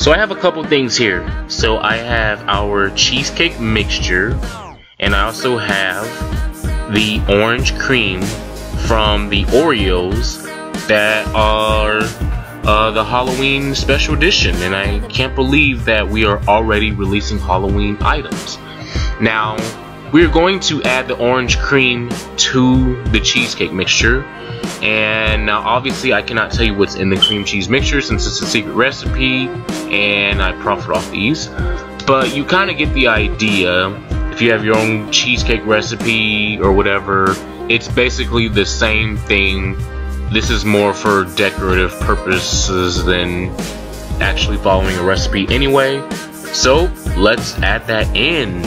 So I have a couple things here. So I have our cheesecake mixture, and I also have the orange cream from the Oreos that are the Halloween special edition, and I can't believe that we are already releasing Halloween items. Now, we're going to add the orange cream to the cheesecake mixture, and now obviously I cannot tell you what's in the cream cheese mixture since it's a secret recipe and I profit off these, but you kind of get the idea. If you have your own cheesecake recipe or whatever, it's basically the same thing. This is more for decorative purposes than actually following a recipe anyway. So let's add that in.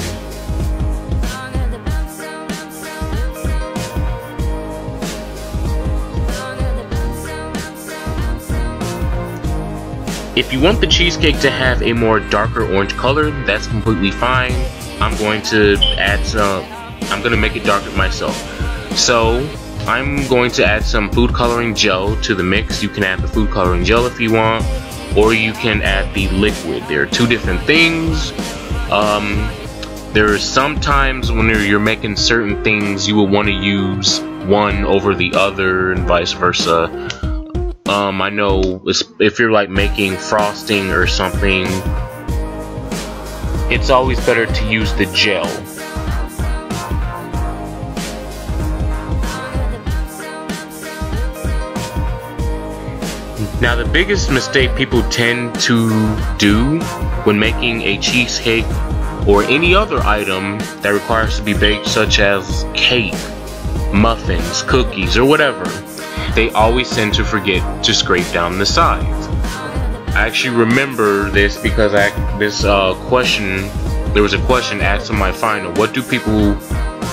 If you want the cheesecake to have a more darker orange color, that's completely fine. I'm going to add some, I'm going to make it darker myself. So I'm going to add some food coloring gel to the mix. You can add the food coloring gel if you want, or you can add the liquid. There are two different things. There are sometimes when you're making certain things, you will want to use one over the other and vice versa. I know if you're like making frosting or something, it's always better to use the gel. Now, the biggest mistake people tend to do when making a cheesecake or any other item that requires to be baked, such as cake, muffins, cookies, or whatever, they always tend to forget to scrape down the sides. I actually remember this because there was a question asked in my final. What do people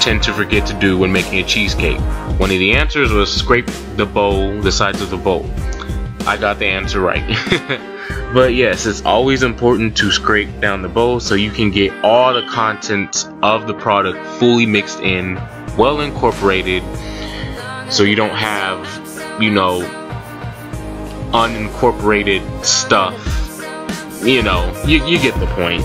tend to forget to do when making a cheesecake? One of the answers was scrape the bowl, the sides of the bowl. I got the answer right. But yes, it's always important to scrape down the bowl so you can get all the contents of the product fully mixed in, well incorporated, so you don't have, you know, unincorporated stuff. You know, you get the point.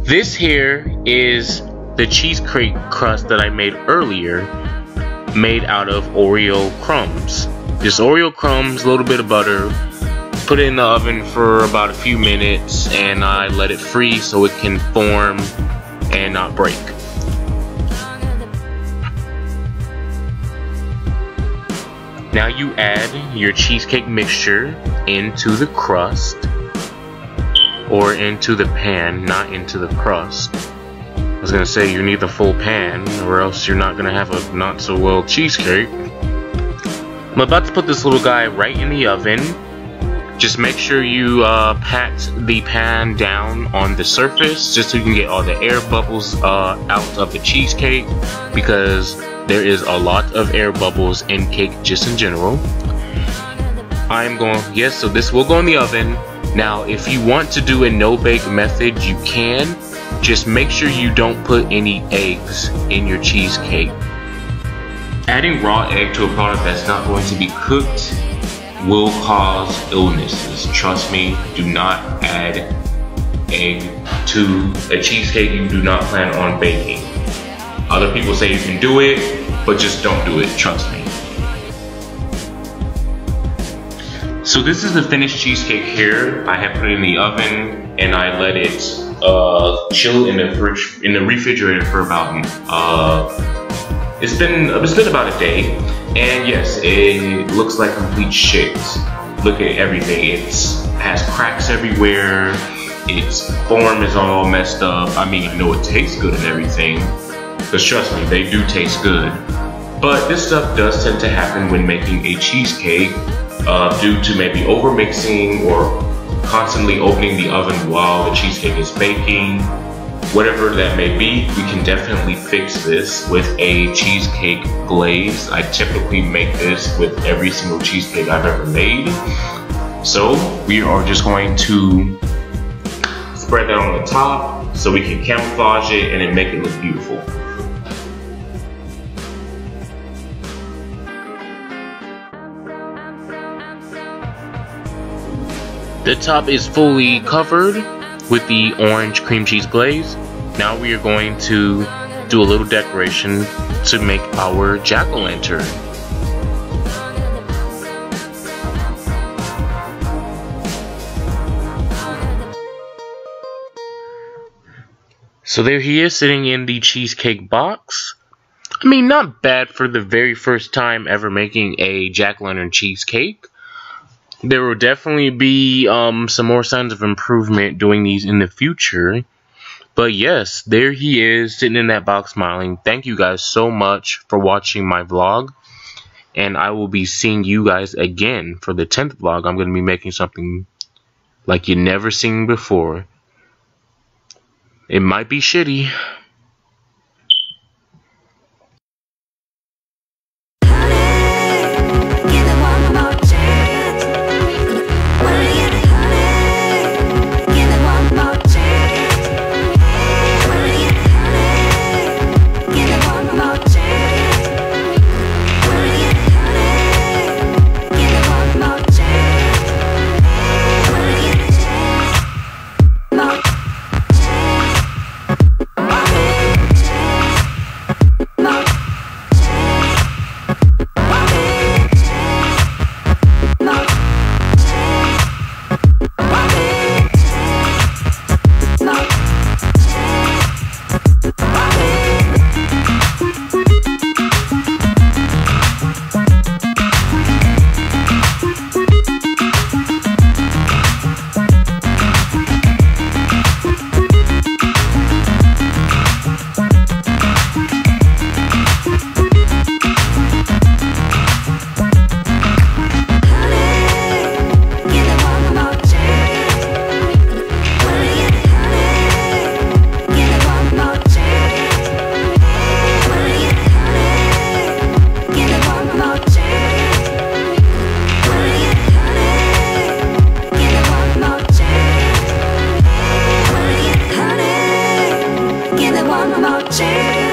This here is the cheesecake crust that I made earlier, made out of Oreo crumbs. Just Oreo crumbs, a little bit of butter, put it in the oven for about a few minutes, and I let it freeze so it can form and not break. Now you add your cheesecake mixture into the crust, or into the pan, not into the crust. I was gonna say you need the full pan, or else you're not gonna have a not so well cheesecake. I'm about to put this little guy right in the oven. Just make sure you pat the pan down on the surface, just so you can get all the air bubbles out of the cheesecake, because there is a lot of air bubbles in cake just in general. Yes, so this will go in the oven. Now, if you want to do a no-bake method, you can. Just make sure you don't put any eggs in your cheesecake. Adding raw egg to a product that's not going to be cooked will cause illnesses. Trust me, do not add egg to a cheesecake you do not plan on baking. Other people say you can do it, but just don't do it, trust me. So this is the finished cheesecake here. I have put it in the oven and I let it chill in the refrigerator for about it's been about a day, and yes, it looks like complete shit. Look at everything. It has cracks everywhere. Its form is all messed up. I mean, I know it tastes good and everything, because trust me, they do taste good. But this stuff does tend to happen when making a cheesecake. Due to maybe over mixing or constantly opening the oven while the cheesecake is baking. Whatever that may be, we can definitely fix this with a cheesecake glaze. I typically make this with every single cheesecake I've ever made. So we are just going to spread that on the top, so we can camouflage it and then make it look beautiful. The top is fully covered with the orange cream cheese glaze. Now we are going to do a little decoration to make our jack-o'-lantern. So there he is, sitting in the cheesecake box. I mean, not bad for the very first time ever making a jack-o'-lantern cheesecake. There will definitely be some more signs of improvement doing these in the future. But yes, there he is, sitting in that box smiling. Thank you guys so much for watching my vlog. And I will be seeing you guys again for the 10th vlog. I'm going to be making something like you never seen before. It might be shitty. Chance.